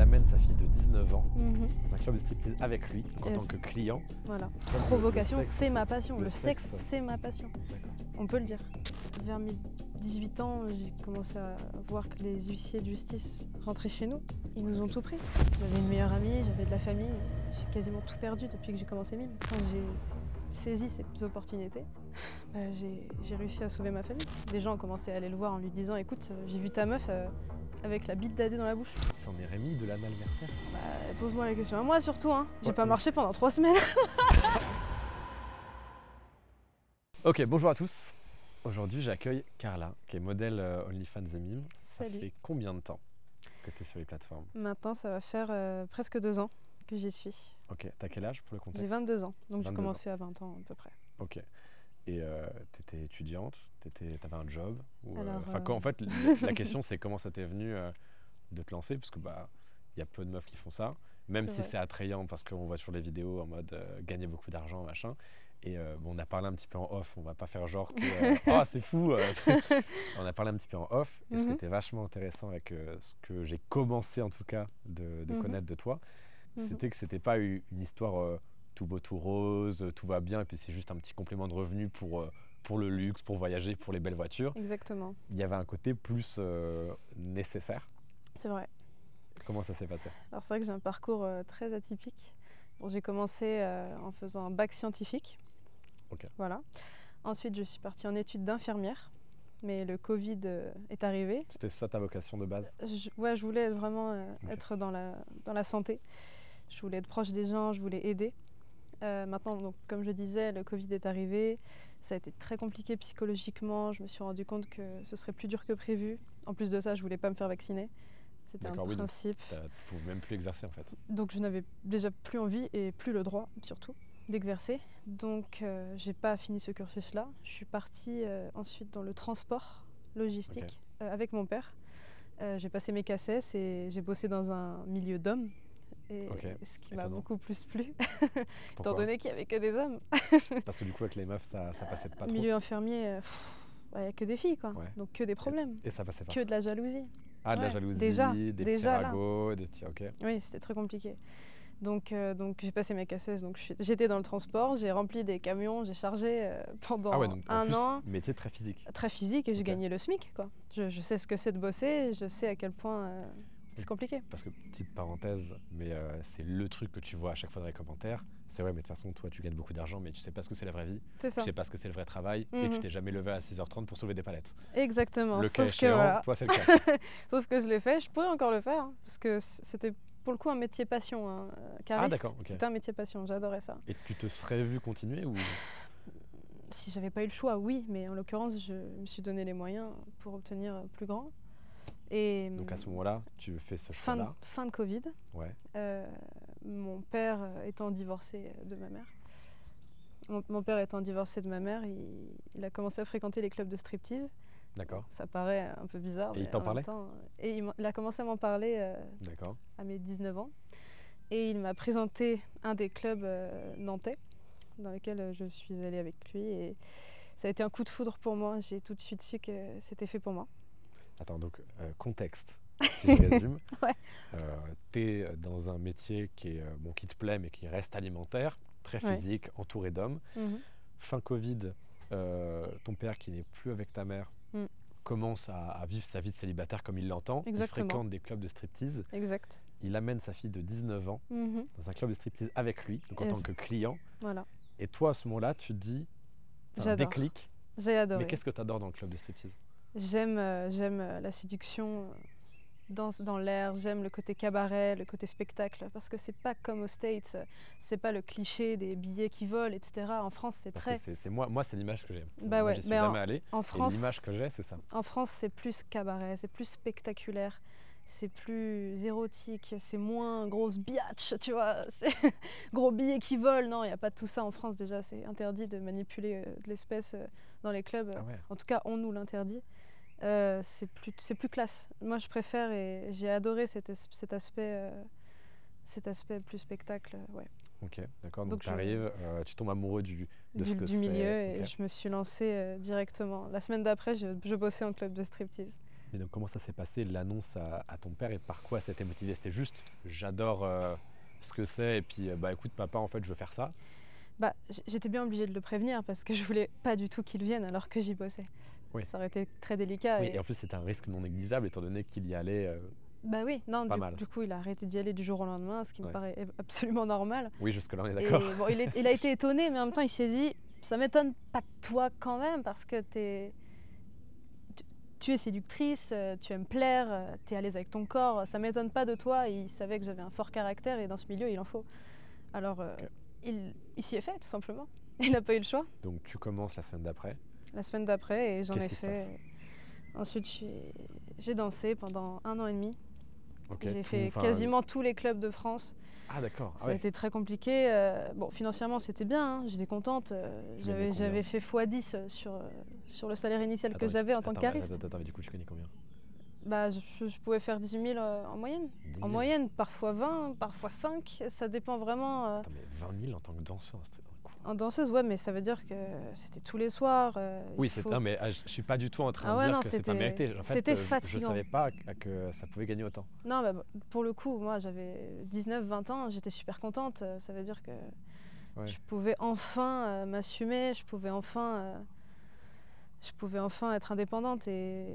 amène sa fille de 19 ans dans un club de striptease avec lui, donc en tant que client. Voilà. Comme Provocation, sexe, c'est ma passion. Le sexe, sexe. c'est ma passion. D'accord. On peut le dire. Vers mes 18 ans, j'ai commencé à voir que les huissiers de justice rentraient chez nous. Ils nous ont tout pris. J'avais une meilleure amie, j'avais de la famille. J'ai quasiment tout perdu depuis que j'ai commencé Mime. Quand j'ai saisi ces opportunités, j'ai réussi à sauver ma famille. Des gens ont commencé à aller le voir en lui disant « Écoute, j'ai vu ta meuf avec la bite d'Adé dans la bouche. » C'en est Rémi de l'anal mercière. Pose-moi la question à moi surtout, hein. J'ai Ouais, pas oui. marché pendant 3 semaines. Ok, bonjour à tous. Aujourd'hui, j'accueille Carla, qui est modèle OnlyFans et Mime. Ça Salut. fait combien de temps que tu es sur les plateformes? Maintenant, ça va faire presque 2 ans que j'y suis. Ok, t'as quel âge pour le contexte? J'ai 22 ans, donc j'ai 22 commencé à 20 ans à peu près. Ok. Et t'étais étudiante, t'avais un job Alors, En fait, la question c'est comment ça t'est venu de te lancer, parce que y a peu de meufs qui font ça, même C'est si vrai. c'est attrayant, parce qu'on voit sur les vidéos en mode gagner beaucoup d'argent, machin. Et bon, on a parlé un petit peu en off, on va pas faire genre que oh, c'est fou. On a parlé un petit peu en off, et ce qui était vachement intéressant avec ce que j'ai commencé en tout cas de connaître de toi, c'était que c'était pas une histoire tout beau, tout rose, tout va bien, et puis c'est juste un petit complément de revenu pour le luxe, pour voyager, pour les belles voitures. Exactement, Il y avait un côté plus nécessaire. c'est vrai. Comment ça s'est passé? Alors c'est vrai que j'ai un parcours très atypique. Bon, j'ai commencé en faisant un bac scientifique. Ok. Voilà. Ensuite, je suis partie en études d'infirmière, mais le Covid est arrivé. C'était ça ta vocation de base? Ouais, je voulais vraiment être dans la santé. Je voulais être proche des gens, je voulais aider. Maintenant, donc, comme je disais, le Covid est arrivé. Ça a été très compliqué psychologiquement. Je me suis rendu compte que ce serait plus dur que prévu. En plus de ça, je voulais pas me faire vacciner. C'était un D'accord, oui, donc principe. tu pouvais même plus exercer en fait. Donc je n'avais déjà plus envie et plus le droit, surtout, d'exercer. Donc j'ai pas fini ce cursus-là. Je suis partie ensuite dans le transport logistique avec mon père. J'ai passé mes CACES et j'ai bossé dans un milieu d'hommes. Et ce qui m'a beaucoup plus plu, étant donné qu'il n'y avait que des hommes. Parce que du coup, avec les meufs, ça passait pas trop. Milieu infirmier, il n'y a que des filles, quoi. Ouais. Donc que des problèmes. Et ça passait pas. Que de la jalousie. Ah, de la jalousie, des petits ragots, des petits... Ok. Oui, c'était très compliqué. Donc j'ai passé mes CACES, donc j'étais dans le transport, j'ai rempli des camions, j'ai chargé pendant donc, en un plus, an. Métier très physique. Très physique, et j'ai gagné le SMIC, quoi. Je sais ce que c'est de bosser, je sais à quel point c'est compliqué. Parce que, petite parenthèse, mais c'est le truc que tu vois à chaque fois dans les commentaires, c'est ouais, mais de toute façon, toi, tu gagnes beaucoup d'argent, mais tu sais pas ce que c'est la vraie vie, C'est ça. tu sais pas ce que c'est le vrai travail, et tu t'es jamais levé à 6h30 pour soulever des palettes. Exactement. Le cas Sauf que échéant, voilà. toi, c'est le cas. Sauf que je l'ai fait, je pourrais encore le faire, hein, parce que c'était pour le coup un métier passion. Hein. Cariste, d'accord, ok. c'était un métier passion, j'adorais ça. Et tu te serais vu continuer ou... Si j'avais pas eu le choix, oui, mais en l'occurrence, je me suis donné les moyens pour obtenir plus grand. Et donc à ce moment-là, tu fais ce choix-là. Fin de Covid. Ouais. Mon père étant divorcé de ma mère. Mon père étant divorcé de ma mère, il a commencé à fréquenter les clubs de striptease. D'accord. Ça paraît un peu bizarre. Et il t'en parlait? Et il a commencé à m'en parler à mes 19 ans. Et il m'a présenté un des clubs nantais dans lesquels je suis allée avec lui. Et ça a été un coup de foudre pour moi. J'ai tout de suite su que c'était fait pour moi. Attends, donc contexte, si je résume. Ouais. Tu es dans un métier qui te plaît, mais qui reste alimentaire, très physique, entouré d'hommes. Fin Covid, ton père qui n'est plus avec ta mère commence à vivre sa vie de célibataire comme il l'entend. Il fréquente des clubs de striptease. Exact. Il amène sa fille de 19 ans dans un club de striptease avec lui, donc en tant que client. Voilà. Et toi, à ce moment-là, tu te dis, déclic. J'ai adoré. Mais qu'est-ce que tu adores dans le club de striptease? J'aime la séduction dans l'air, j'aime le côté cabaret, le côté spectacle, parce que c'est pas comme aux States, c'est pas le cliché des billets qui volent, etc. En France, c'est très... C'est moi, c'est l'image que j'ai. Bah moi, j'y suis jamais allé, en France, et l'image que j'ai, c'est ça. En France, c'est plus cabaret, c'est plus spectaculaire, c'est plus érotique, c'est moins grosse biatch, tu vois, c'est gros billets qui volent. Non, il n'y a pas de tout ça en France déjà, c'est interdit de manipuler de l'espèce dans les clubs. Ah ouais. En tout cas, on nous l'interdit. C'est plus classe. Moi, je préfère et j'ai adoré cet aspect plus spectacle. Ouais. Ok, d'accord. Donc tu arrives, tu tombes amoureux de ce que c'est. Du milieu et je me suis lancée directement. La semaine d'après, je bossais en club de striptease. Mais donc, comment ça s'est passé, l'annonce à ton père, et par quoi ça t'a motivé? C'était juste, j'adore ce que c'est, et puis, bah écoute, papa, en fait, je veux faire ça. Bah, j'étais bien obligée de le prévenir parce que je voulais pas du tout qu'il vienne alors que j'y bossais. Oui. Ça aurait été très délicat. Oui, et en plus, c'était un risque non négligeable, étant donné qu'il y allait Bah oui, non, pas mal. du coup, il a arrêté d'y aller du jour au lendemain, ce qui me Ouais. paraît absolument normal. Oui, jusque-là, on est Et d'accord. bon, il a été étonné, mais en même temps, il s'est dit, ça m'étonne pas de toi quand même, parce que tu es séductrice, tu aimes plaire, tu es à l'aise avec ton corps, ça m'étonne pas de toi. Et il savait que j'avais un fort caractère et dans ce milieu, il en faut. Alors, Ok. il s'y est fait, tout simplement. Il n'a pas eu le choix. Donc, tu commences la semaine d'après. La semaine d'après, et j'en ai Qu'est-ce qui se fait. Ensuite, j'ai dansé pendant 1 an et demi. Ok, J'ai tout, fait enfin, quasiment tous les clubs de France. Ah, d'accord. Ah Ça a ouais. été très compliqué. Bon, financièrement, c'était bien, hein, j'étais contente. Tu gagnais combien? J'avais fait x10 sur le salaire initial que Attends, j'avais en tant que attends, cariste. attends, mais du coup, tu connais combien? Bah, je pouvais faire 18 000 en moyenne. 10 En 000. moyenne, parfois 20, parfois 5. Ça dépend vraiment. Attends, mais 20 000 en tant que danseur, c'était quoi? En danseuse, ouais, mais ça veut dire que c'était tous les soirs. Oui, non, mais je suis pas du tout en train Ah de ouais, dire non, que c'est pas mérité. En fait, c'était je fatigant. savais pas que ça pouvait gagner autant. Non, bah, pour le coup, moi j'avais 19, 20 ans, j'étais super contente. Ça veut dire que Ouais. je pouvais enfin m'assumer, je pouvais enfin être indépendante. Et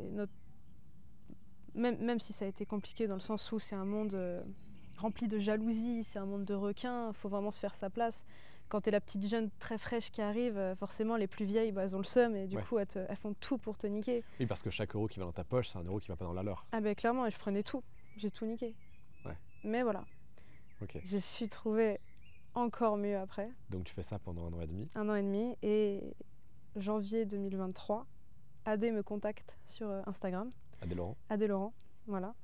même si ça a été compliqué dans le sens où c'est un monde rempli de jalousie, c'est un monde de requins, il faut vraiment se faire sa place. Quand tu es la petite jeune très fraîche qui arrive, forcément les plus vieilles, bah, elles ont le seum et du Ouais. coup elles font tout pour te niquer. Oui, parce que chaque euro qui va dans ta poche, c'est un euro qui va pas dans la leur. Ah ben clairement, et je prenais tout, j'ai tout niqué. Ouais. Mais voilà, Ok. je suis trouvée encore mieux après. Donc tu fais ça pendant 1 an et demi. 1 an et demi, et janvier 2023, Adé me contacte sur Instagram. Adé Laurent. Adé Laurent, voilà.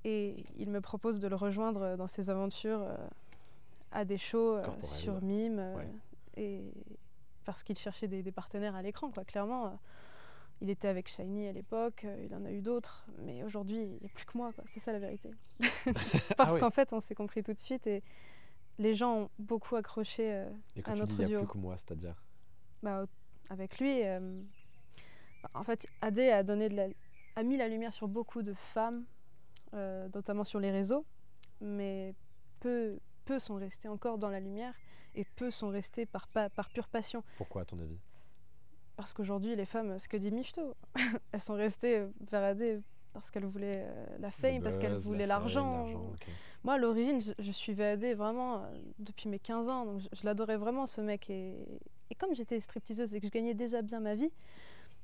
Et il me propose de le rejoindre dans ses aventures à des shows sur Mime. Ouais. Et parce qu'il cherchait des partenaires à l'écran, quoi. Clairement, il était avec Shiny à l'époque, il en a eu d'autres, mais aujourd'hui, il n'y a plus que moi, quoi. C'est ça la vérité. Parce Ah ouais. qu'en fait, on s'est compris tout de suite et les gens ont beaucoup accroché Et quand à tu notre dis il y a duo. plus que moi, c'est-à-dire? Bah, avec lui, en fait, Adé a mis la lumière sur beaucoup de femmes, notamment sur les réseaux, mais peu sont restées encore dans la lumière et peu sont restées par pure passion. Pourquoi, à ton avis? Parce qu'aujourd'hui, les femmes, ce que dit Michto, elles sont restées vers Adé parce qu'elles voulaient la fame, parce qu'elles voulaient l'argent. Okay. Moi, à l'origine, je suivais Adé vraiment depuis mes 15 ans, donc je l'adorais vraiment, ce mec. Et comme j'étais stripteaseuse et que je gagnais déjà bien ma vie,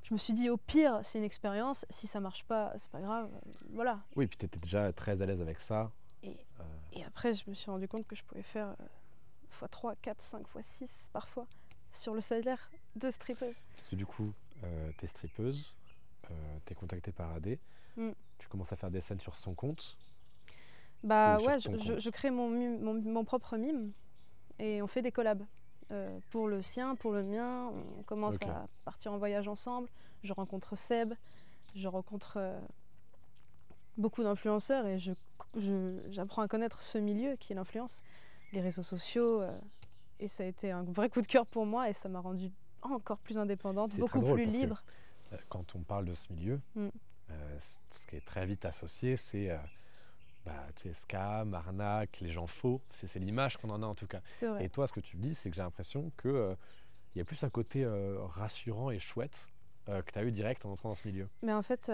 je me suis dit, au pire, c'est une expérience. Si ça marche pas, c'est pas grave. Voilà. Oui, puis tu étais déjà très à l'aise avec ça. Et après, je me suis rendu compte que je pouvais faire x3, 4, 5, x6 parfois sur le salaire de strippeuse. Parce que du coup, t'es strippeuse, t'es contactée par Adé, tu commences à faire des scènes sur son compte. Bah ouais, je crée mon propre mime et on fait des collabs. Pour le sien, pour le mien, on commence à partir en voyage ensemble. Je rencontre Seb, je rencontre beaucoup d'influenceurs et j'apprends à connaître ce milieu qui est l'influence, les réseaux sociaux. Et ça a été un vrai coup de cœur pour moi et ça m'a rendue encore plus indépendante, beaucoup plus libre. Que, quand on parle de ce milieu, ce qui est très vite associé, c'est scam, arnaque, les gens faux. C'est l'image qu'on en a en tout cas. Vrai. Et toi, ce que tu me dis, c'est que j'ai l'impression qu'il y a plus un côté rassurant et chouette que tu as eu direct en entrant dans ce milieu. Mais en fait,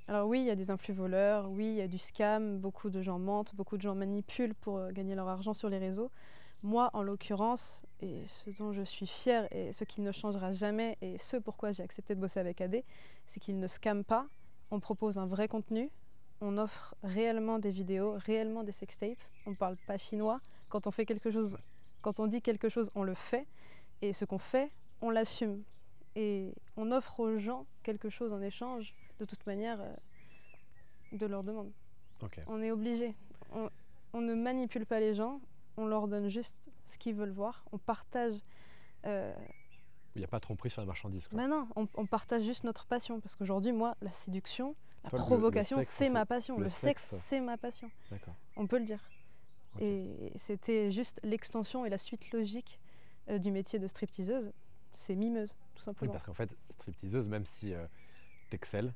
alors oui, il y a des influx voleurs, oui, il y a du scam, beaucoup de gens mentent, beaucoup de gens manipulent pour gagner leur argent sur les réseaux. Moi, en l'occurrence, et ce dont je suis fière et ce qui ne changera jamais et ce pourquoi j'ai accepté de bosser avec Adé, c'est qu'il ne scamme pas, on propose un vrai contenu, on offre réellement des vidéos, réellement des sextapes, on ne parle pas chinois. Quand on fait quelque chose, quand on dit quelque chose, on le fait et ce qu'on fait, on l'assume. Et on offre aux gens quelque chose en échange, de toute manière, de leur demande. Okay. On est obligé. On ne manipule pas les gens, on leur donne juste ce qu'ils veulent voir. On partage... Il n'y a pas de tromperie sur la marchandise, quoi. Ben non, on partage juste notre passion. Parce qu'aujourd'hui, moi, la séduction, la provocation, c'est ma passion. Le sexe, c'est ma passion. On peut le dire. Okay. Et c'était juste l'extension et la suite logique du métier de stripteaseuse. C'est mimeuse, tout simplement. Oui, parce qu'en fait, stripteaseuse, même si t'excelles,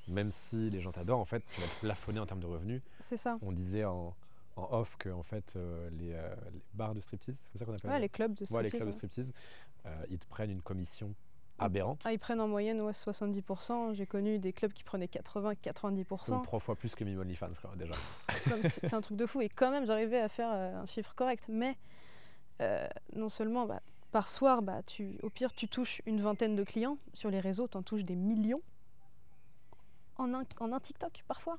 même si les gens t'adorent, en fait, tu vas te plafonner en termes de revenus. C'est ça. On disait en off que en fait, les bars de striptease, c'est comme ça qu'on appelle Ouais, les clubs de ouais, les striptease. clubs de Ouais. striptease, ils te prennent une commission aberrante, Ah, ils prennent en moyenne 70%. J'ai connu des clubs qui prenaient 80-90%. donc 3 fois plus que Mime OnlyFans, quoi, déjà. C'est un truc de fou. Et quand même, j'arrivais à faire un chiffre correct. Mais non seulement, par soir, au pire, tu touches une vingtaine de clients. Sur les réseaux, tu en touches des millions. En un TikTok, parfois.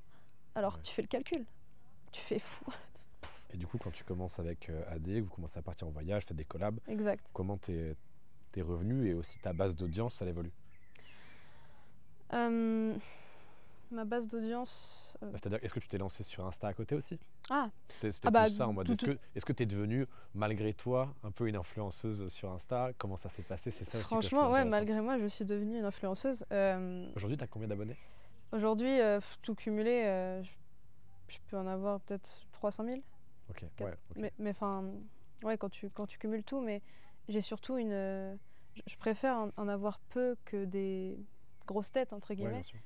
Alors, Ouais. tu fais le calcul. Tu fais fou. Et du coup, quand tu commences avec AD, vous commencez à partir en voyage, faites des collabs, Exact. comment tes revenus et aussi ta base d'audience, elle évolue? Ma base d'audience... C'est-à-dire, est-ce que tu t'es lancé sur Insta à côté aussi? Ah, C'était bah, plus ça en mode, tout- est-ce que tu es devenue, malgré toi, un peu une influenceuse sur Insta? Comment ça s'est passé? C'est ça aussi que je trouve franchement, ouais, intéressant. malgré moi, je suis devenue une influenceuse. Aujourd'hui, tu as combien d'abonnés? Aujourd'hui, tout cumulé, je peux en avoir peut-être 300 000. Ok, Quatre- ouais, ok. Mais enfin, ouais, quand tu cumules tout, mais j'ai surtout je préfère en avoir peu que des grosses têtes, entre Ouais, guillemets, bien sûr.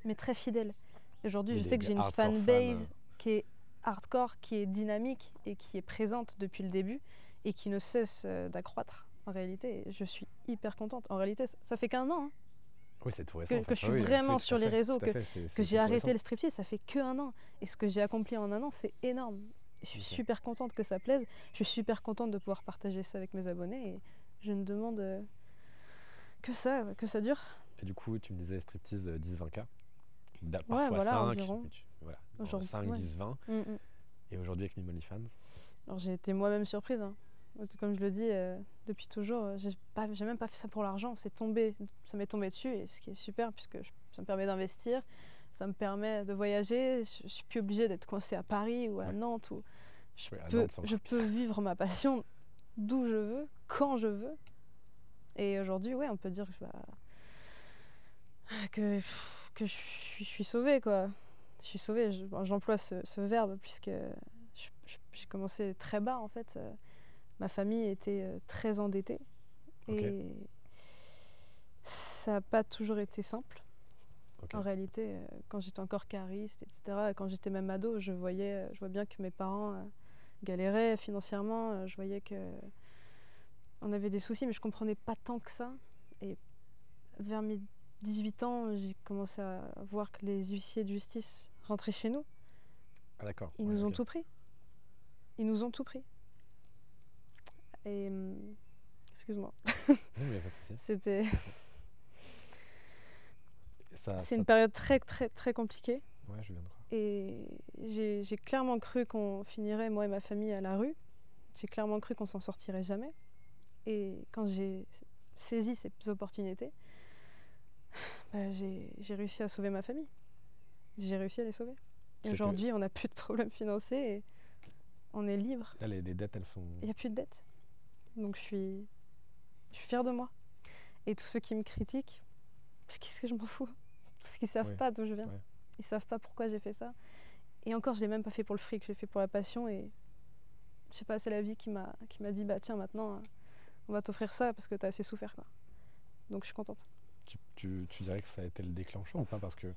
mais très fidèles. Aujourd'hui, Oui, je sais que des j'ai une hardcore fans, fanbase qui est hardcore, qui est dynamique et qui est présente depuis le début et qui ne cesse d'accroître. En réalité, je suis hyper contente. En réalité, ça fait qu'un an, hein, Oui, c'est tout récent. en fait. que je suis Ah oui, vraiment oui, tout sur à les fait, réseaux, tout à fait, c'est que j'ai tout arrêté récent. le striptease, ça fait qu'un an. Et ce que j'ai accompli en un an, c'est énorme. Et je suis Ok. super contente que ça plaise. Je suis super contente de pouvoir partager ça avec mes abonnés. Et je ne demande que ça dure. Et du coup, tu me disais striptease 10-20K, Ouais, parfois voilà, 5, environ. voilà, Aujourd'hui, 5, ouais. 10, 20. Mm, mm. Et aujourd'hui, avec Mime OnlyFans, Alors j'ai été moi-même surprise, hein. Comme je le dis depuis toujours, j'ai même pas fait ça pour l'argent. Ça m'est tombé dessus. Et ce qui est super, puisque ça me permet d'investir, ça me permet de voyager. Je suis plus obligée d'être coincée à Paris ou à Ouais. Nantes. Je oui, à peux, Nantes, c'est je encore peux vivre ma passion d'où je veux, quand je veux. Et aujourd'hui, ouais, on peut dire que je suis sauvée, quoi. Je suis sauvée. J'emploie ce verbe puisque j'ai commencé très bas, en fait. Ma famille était très endettée. Ok. Et ça n'a pas toujours été simple. Ok. En réalité, quand j'étais encore cariste, etc., quand j'étais même ado, je vois bien que mes parents galéraient financièrement. Je voyais qu'on avait des soucis, mais je comprenais pas tant que ça. Et vers mes 18 ans, j'ai commencé à voir que les huissiers de justice rentraient chez nous. Ah, d'accord. Ils ouais, nous ont ok. tout pris. Ils nous ont tout pris. Et excuse-moi, Non, mais y a pas de souci. c'était... Ça, C'est une période très, très, très compliquée. Ouais, je viens de croire. Et j'ai clairement cru qu'on finirait, moi et ma famille, à la rue. J'ai clairement cru qu'on s'en sortirait jamais. Et quand j'ai saisi ces opportunités, j'ai réussi à sauver ma famille. J'ai réussi à les sauver. Et C'était- aujourd'hui, on n'a plus de problèmes financiers et on est libre. Là, les dettes, elles sont. Il n'y a plus de dettes. Donc je suis fière de moi. Et tous ceux qui me critiquent, qu'est-ce que je m'en fous? Parce qu'ils savent Ouais, pas d'où je viens. ouais. Ils savent pas pourquoi j'ai fait ça. Et encore, je l'ai même pas fait pour le fric, je l'ai fait pour la passion. Et je sais pas, c'est la vie qui m'a dit, bah tiens, maintenant, on va t'offrir ça parce que t'as assez souffert, quoi. Donc je suis contente. Tu dirais que ça a été le déclencheur ou pas? Parce que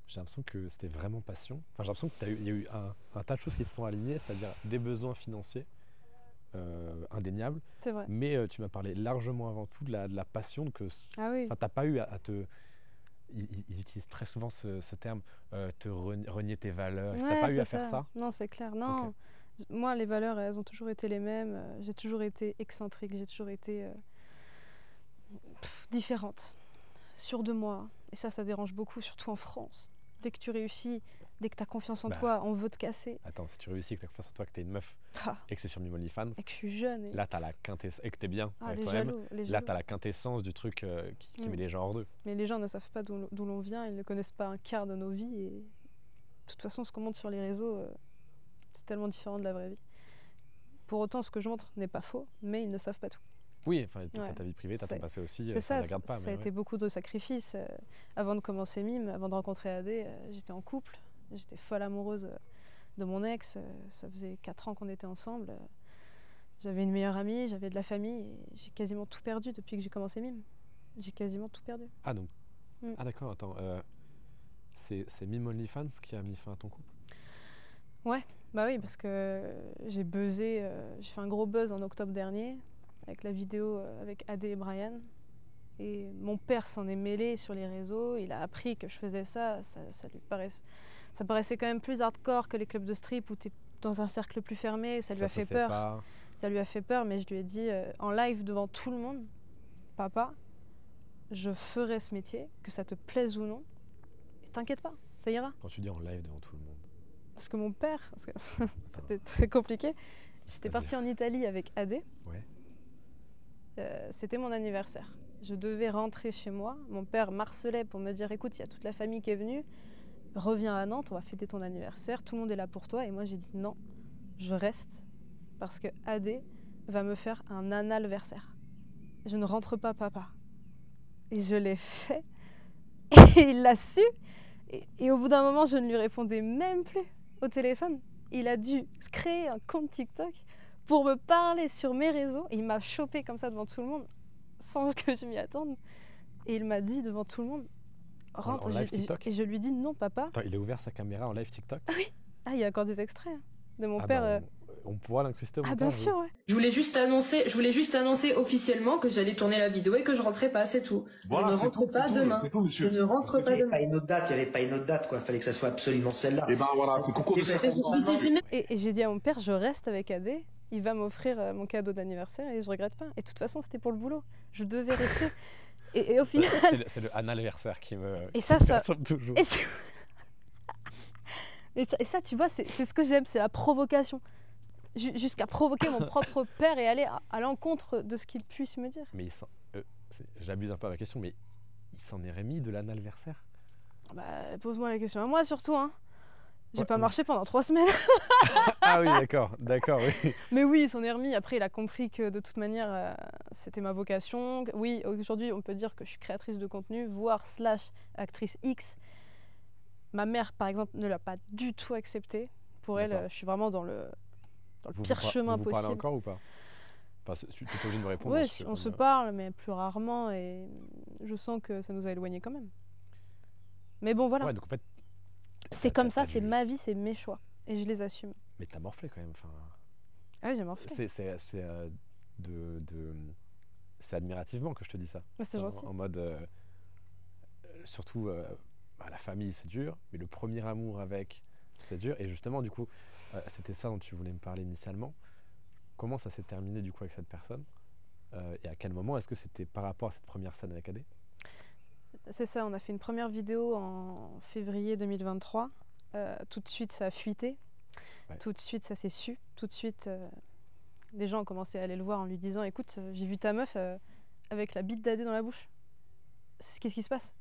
j'ai l'impression que c'était vraiment passion. Enfin, j'ai l'impression qu'il y a eu un tas de choses qui se sont alignées, c'est-à-dire des besoins financiers indéniables. C'est vrai. Mais tu m'as parlé largement avant tout de la passion. Ah oui. Enfin, t'as pas eu à te. Ils utilisent très souvent ce terme, te renier tes valeurs. T'as Ouais, pas eu à c'est faire ça? Non, c'est clair. Non. Ok. Moi, les valeurs, elles ont toujours été les mêmes. J'ai toujours été excentrique, j'ai toujours été différente, sûre de moi. Et ça dérange beaucoup, surtout en France. Dès que tu réussis, dès que tu as confiance en Bah. toi, on veut te casser. Attends, si tu réussis, que tu as confiance en toi, que t'es une meuf Ah, et que c'est sur Mime OnlyFans, et que je suis jeune. Et, là t'as la quintessence, et que t'es bien avec les toi-même, jaloux, les là jaloux. t'as la quintessence du truc qui Mm. met les gens hors d'eux. Mais les gens ne savent pas d'où l'on vient, ils ne connaissent pas un quart de nos vies. Et de toute façon, ce qu'on montre sur les réseaux, c'est tellement différent de la vraie vie. Pour autant, ce que je montre n'est pas faux, mais ils ne savent pas tout. Oui, enfin, t'as Ouais. ta vie privée, t'as ton passé aussi, C'est ça ça, ne regarde pas. ça a Mais été ouais. beaucoup de sacrifices. Avant de commencer Mime, avant de rencontrer AD, j'étais en couple, j'étais folle amoureuse de mon ex. Ça faisait 4 ans qu'on était ensemble. J'avais une meilleure amie, j'avais de la famille, et j'ai quasiment tout perdu depuis que j'ai commencé Mime. J'ai quasiment tout perdu. Ah donc, Mm. ah d'accord, attends, C'est Mime OnlyFans qui a mis fin à ton couple? Bah oui, parce que j'ai buzzé, j'ai fait un gros buzz en octobre dernier avec la vidéo avec Adé et Brian. Et mon père s'en est mêlé sur les réseaux, il a appris que je faisais ça, ça paraissait quand même plus hardcore que les clubs de strip où tu es dans un cercle plus fermé, ça lui a fait peur. Ça lui a fait peur, mais je lui ai dit en live devant tout le monde, papa, je ferai ce métier, que ça te plaise ou non, et t'inquiète pas, ça ira. Quand tu dis en live devant tout le monde. Parce que mon père, parce que c'était très compliqué, j'étais partie en Italie avec Adé. Ouais. C'était mon anniversaire. Je devais rentrer chez moi. Mon père m'harcelait pour me dire écoute, il y a toute la famille qui est venue, reviens à Nantes, on va fêter ton anniversaire, tout le monde est là pour toi. Et moi j'ai dit non, je reste parce que Adé va me faire un analversaire. Je ne rentre pas, papa. Et je l'ai fait. Et il l'a su. Et au bout d'un moment, je ne lui répondais même plus au téléphone. Il a dû créer un compte TikTok pour me parler sur mes réseaux. Et il m'a chopé comme ça devant tout le monde, sans que je m'y attende. Et il m'a dit devant tout le monde, rentre. En live TikTok? Et je lui dis non, papa. Attends, il a ouvert sa caméra en live TikTok? Oui. Ah, il y a encore des extraits de mon Ah père. bah, on pourra l'incruster au Ah, montage, bien sûr, oui. ouais. Je voulais juste annoncer officiellement que j'allais tourner la vidéo et que je rentrais pas, c'est tout. Voilà, je ne c'est rentre tout, pas c'est tout, demain. c'est tout, monsieur. Je ne rentre C'est pas tout. demain. Il n'y avait pas une autre date, quoi. Fallait que ça soit absolument celle-là. Et ben voilà, c'est concours de circonstances. Et j'ai dit à mon père, je reste avec Adé, il va m'offrir mon cadeau d'anniversaire et je regrette pas. Et de toute façon, c'était pour le boulot. Je devais rester. Et au final. C'est le analversaire qui me perturbe toujours. Et ça, tu vois, c'est ce que j'aime, c'est la provocation. Jusqu'à provoquer mon propre père et aller à l'encontre de ce qu'il puisse me dire. Mais j'abuse un peu à ma question, mais il s'en est remis de l'anniversaire? Bah, pose-moi la question à moi surtout, hein. J'ai Ouais, pas oui. marché pendant 3 semaines. Ah oui, d'accord, oui. Mais oui, il s'en est remis. Après, il a compris que de toute manière, c'était ma vocation. Oui, aujourd'hui, on peut dire que je suis créatrice de contenu, voire / actrice X. Ma mère, par exemple, ne l'a pas du tout accepté. Pour elle, D'accord. je suis vraiment dans le Vous pire chemin vous parlez possible. encore ou pas? Enfin, tu n'es pas obligé de me répondre. Oui, parce que on comme, se parle, mais plus rarement. Et je sens que ça nous a éloignés quand même. Mais bon, voilà. Ouais, donc en fait, C'est t'as- comme t'as ça, c'est dû- ma vie, c'est mes choix. Et je les assume. mais t'as morflé quand même. Enfin, Ah oui, j'ai morflé. c'est admirativement que je te dis ça. Mais c'est gentil. En mode, surtout, la famille c'est dur, mais le premier amour avec, c'est dur. Et justement, du coup, c'était ça dont tu voulais me parler initialement. Comment ça s'est terminé du coup avec cette personne? Et à quel moment est-ce que c'était par rapport à cette première scène avec Adé? C'est ça, on a fait une première vidéo en février 2023. Tout de suite, ça a fuité. Ouais. Tout de suite, ça s'est su. Tout de suite, les gens ont commencé à aller le voir en lui disant écoute, j'ai vu ta meuf avec la bite d'Adé dans la bouche. Qu'est-ce qui se passe?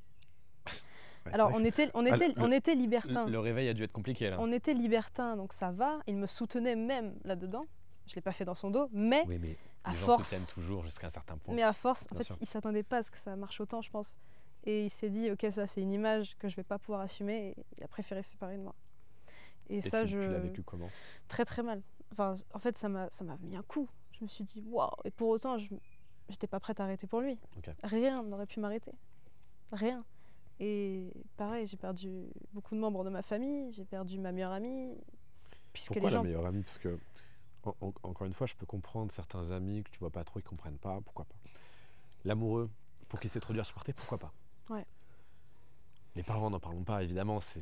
Ouais, Alors, c'est vrai que on était libertins. le réveil a dû être compliqué là. On était libertins, donc ça va. Il me soutenait même là-dedans. Je ne l'ai pas fait dans son dos, mais Oui, mais à les gens force. se tiennent toujours jusqu'à un certain point. Mais à force, en Bien fait, sûr. il s'attendait pas à ce que ça marche autant, je pense. Et il s'est dit, ok, ça c'est une image que je vais pas pouvoir assumer. Et il a préféré se séparer de moi. Et ça, tu l'as vécu comment? très très mal. Enfin, en fait, ça m'a mis un coup. Je me suis dit, waouh. Et pour autant, j'étais pas prête à arrêter pour lui. Ok. Rien n'aurait pu m'arrêter. Rien. Et pareil, j'ai perdu beaucoup de membres de ma famille. J'ai perdu ma meilleure amie. Puisque Pourquoi les gens. la meilleure amie? Parce que, encore une fois, je peux comprendre certains amis que tu vois pas trop, ils comprennent pas, pourquoi pas. L'amoureux, pour qui c'est trop dur à supporter, pourquoi pas. Ouais. Les parents, n'en parlons pas, évidemment, ça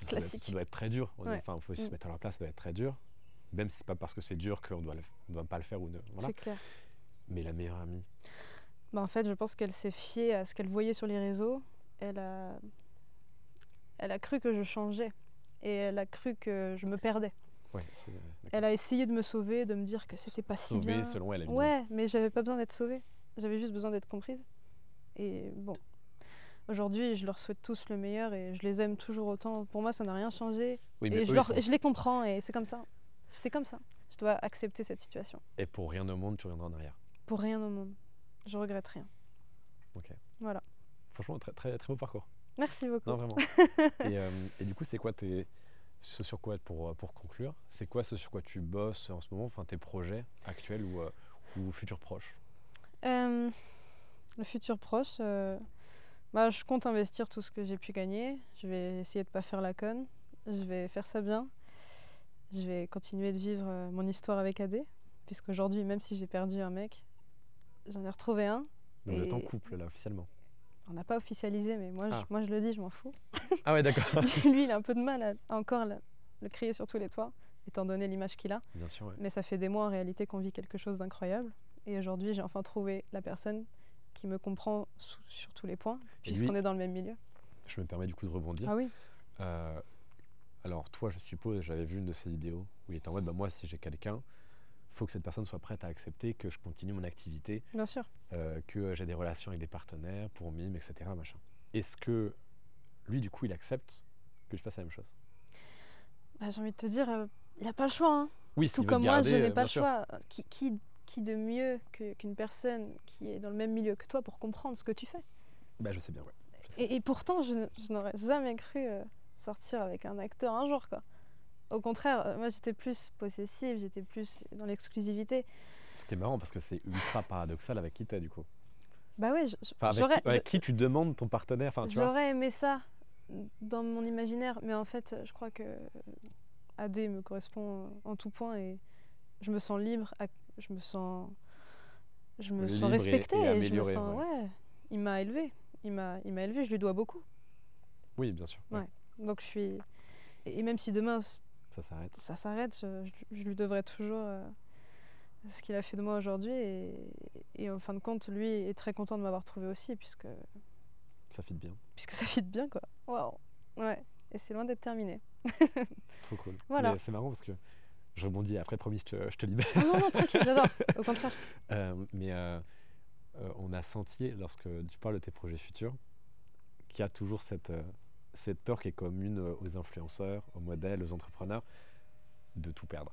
Classique. doit être très dur. Ouais. Enfin, il faut aussi se mettre à leur place, ça doit être très dur. Même si c'est pas parce que c'est dur qu'on doit pas le faire ou ne. Voilà. C'est clair. Mais la meilleure amie, Bah, en fait, je pense qu'elle s'est fiée à ce qu'elle voyait sur les réseaux. Elle a cru que je changeais. Et elle a cru que je me perdais. ouais, c'est. Elle a essayé de me sauver, de me dire que c'était pas si Sauvée, bien. selon elle, évidemment. Ouais, mais j'avais pas besoin d'être sauvée. J'avais juste besoin d'être comprise. Et bon, aujourd'hui, je leur souhaite tous le meilleur et je les aime toujours autant. Pour moi, ça n'a rien changé. Oui, mais Et eux, je les comprends et c'est comme ça. C'est comme ça. Je dois accepter cette situation. Et pour rien au monde, tu reviendras en arrière. Pour rien au monde. Je regrette rien. Ok. Voilà. Franchement, très, très, très beau parcours. Merci beaucoup. Non, vraiment. Et du coup, c'est quoi ce sur quoi, pour conclure, c'est quoi ce sur quoi tu bosses en ce moment, enfin tes projets actuels ou futurs proches? Le futur proche, Bah, je compte investir tout ce que j'ai pu gagner. Je vais essayer de pas faire la conne. Je vais faire ça bien. Je vais continuer de vivre mon histoire avec Adé. Puisqu'aujourd'hui, même si j'ai perdu un mec, j'en ai retrouvé un. Donc vous êtes en Et couple là officiellement. on n'a pas officialisé, mais moi, Ah. moi je le dis, je m'en fous. Ah ouais, d'accord. Lui, il a un peu de mal à encore le crier sur tous les toits, étant donné l'image qu'il a. Bien sûr, ouais. Mais ça fait des mois en réalité qu'on vit quelque chose d'incroyable. Et aujourd'hui, j'ai enfin trouvé la personne qui me comprend sur tous les points, Et puisqu'on lui- est dans le même milieu. Je me permets du coup de rebondir. Ah oui, Alors toi, je suppose, j'avais vu une de ces vidéos où il était en mode, bah, moi, si j'ai quelqu'un, faut que cette personne soit prête à accepter que je continue mon activité, bien sûr. que j'ai des relations avec des partenaires pour mime, etc. Machin. Est-ce que lui, du coup, il accepte que je fasse la même chose? Bah, j'ai envie de te dire, il n'a pas le choix. Hein. Oui, s'il Tout veut comme te moi, garder, je n'ai bien pas le sûr. choix. Qui de mieux qu'une personne qui est dans le même milieu que toi pour comprendre ce que tu fais? Bah, je sais bien, ouais. Et pourtant, je n'aurais jamais cru sortir avec un acteur un jour, quoi. Au contraire, moi j'étais plus possessive, j'étais plus dans l'exclusivité. C'était marrant parce que c'est ultra paradoxal avec qui t'es, du coup. Bah ouais, Enfin, avec qui tu demandes ton partenaire, enfin, tu vois. j'aurais aimé ça dans mon imaginaire, mais en fait, je crois que AD me correspond en tout point et je me sens libre, je me sens Libre et respectée et je me améliorée, sens, ouais. ouais, il m'a élevée, il m'a élevé, je lui dois beaucoup. Oui, bien sûr. Ouais. Donc je suis, et même si demain Ça s'arrête. ça s'arrête, je lui devrai toujours ce qu'il a fait de moi aujourd'hui et en fin de compte, lui est très content de m'avoir trouvé aussi puisque Ça fit bien. ça fit bien quoi. Waouh. Ouais. Et c'est loin d'être terminé. Trop cool. Voilà. Mais c'est marrant parce que je rebondis. Après, promis, je te libère. Non, non, tranquille, j'adore. Au contraire. Mais on a senti, lorsque tu parles de tes projets futurs, qu'il y a toujours cette peur qui est commune aux influenceurs, aux modèles, aux entrepreneurs, de tout perdre.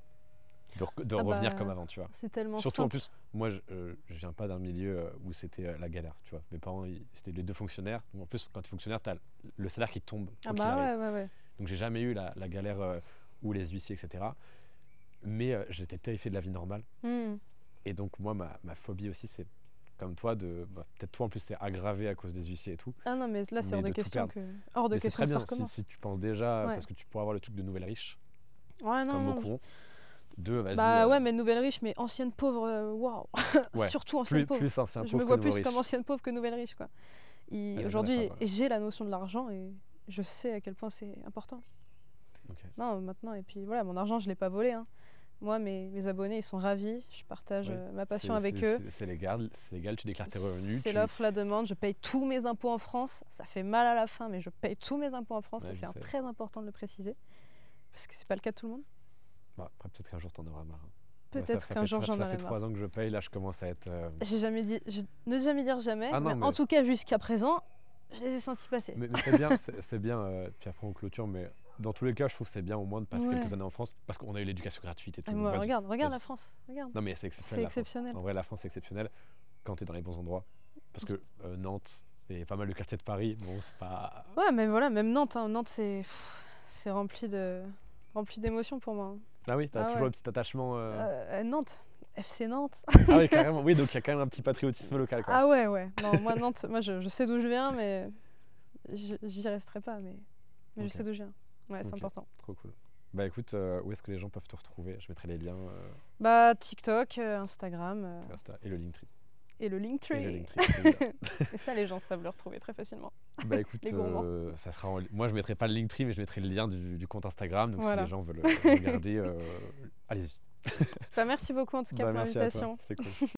De Ah revenir bah, comme avant, tu vois. C'est tellement Surtout en simple. plus, moi je viens pas d'un milieu où c'était la galère, tu vois. Mes parents, c'était les deux fonctionnaires. Donc, en plus, quand tu es fonctionnaire, tu as le salaire qui tombe. Ah quoi qu'il bah arrive. ouais. Donc j'ai jamais eu la galère ou les huissiers, etc. Mais j'étais terrifié de la vie normale. Hmm. Et donc moi, ma phobie aussi, c'est comme toi, peut-être toi en plus, c'est aggravé à cause des huissiers et tout. Ah non, mais là, c'est Mais hors de de tout question perdre. hors de Mais c'est question très que ça bien recommence. si tu penses déjà, Ouais. parce que tu pourras avoir le truc de nouvelle riche, Ouais, non, comme non, beaucoup ont. Vas-y. Bah ouais, mais nouvelle riche, mais ancienne pauvre, waouh. Ouais, Surtout ancienne pauvre. plus ancien Je pauvre me que vois nouveau plus riche. comme ancienne pauvre que nouvelle riche, quoi. j'aime bien la Aujourd'hui, phrase, ouais. j'ai la notion de l'argent et je sais à quel point c'est important. Ok. Non, maintenant, et puis voilà, mon argent, je l'ai pas volé. Hein. Moi, mes abonnés, ils sont ravis. Je partage Oui. ma passion C'est- avec c'est- eux. C'est légal, tu déclares tes revenus. C'est l'offre, la demande. Je paye tous mes impôts en France. Ça fait mal à la fin, mais je paye tous mes impôts en France. Ouais, et c'est je sais. très important de le préciser. Parce que c'est pas le cas de tout le monde. Bah, après, peut-être qu'un jour, t'en auras marre. Peut-être qu'un jour, j'en Ça aurai fait marre. 3 ans que je paye, là, je commence à être... Ne jamais dire jamais. Ah non, mais mais- en tout cas, jusqu'à présent, je les ai sentis passer. Mais c'est bien, c'est bien, puis après on clôture, mais dans tous les cas, je trouve que c'est bien au moins de passer Ouais. quelques années en France, parce qu'on a eu l'éducation gratuite et tout. Et moi, Vas-y. regarde vas-y. la France. Regarde. Non mais c'est C'est exceptionnel. la France. exceptionnel. En vrai, la France c'est exceptionnel quand tu es dans les bons endroits. Parce que Nantes et pas mal de quartiers de Paris, bon, c'est pas... Ouais, mais voilà, même Nantes. Hein. Nantes, c'est rempli d'émotions pour moi. Ah oui, t'as Ah toujours ouais. le petit attachement... Nantes. FC Nantes. Ah oui, carrément, oui, donc il y a quand même un petit patriotisme local, quoi. Ah ouais. Non, moi, Nantes, je sais d'où je viens, mais j'y resterai pas. Mais Ok. je sais d'où je viens. Ouais, c'est Ok. important. Trop cool. Bah écoute, où est-ce que les gens peuvent te retrouver? Je mettrai les liens, Bah, TikTok, Instagram Insta, et le Linktree. et le Et le Linktree. Linktree, évidemment. Et ça, les gens savent le retrouver très facilement. Bah écoute, Les gourmands. ça sera moi je mettrai pas le Linktree, mais je mettrai le lien du compte Instagram, donc Voilà. si les gens veulent regarder, allez-y. Bah, merci beaucoup en tout cas Bah, pour merci à toi, l'invitation. c'était cool.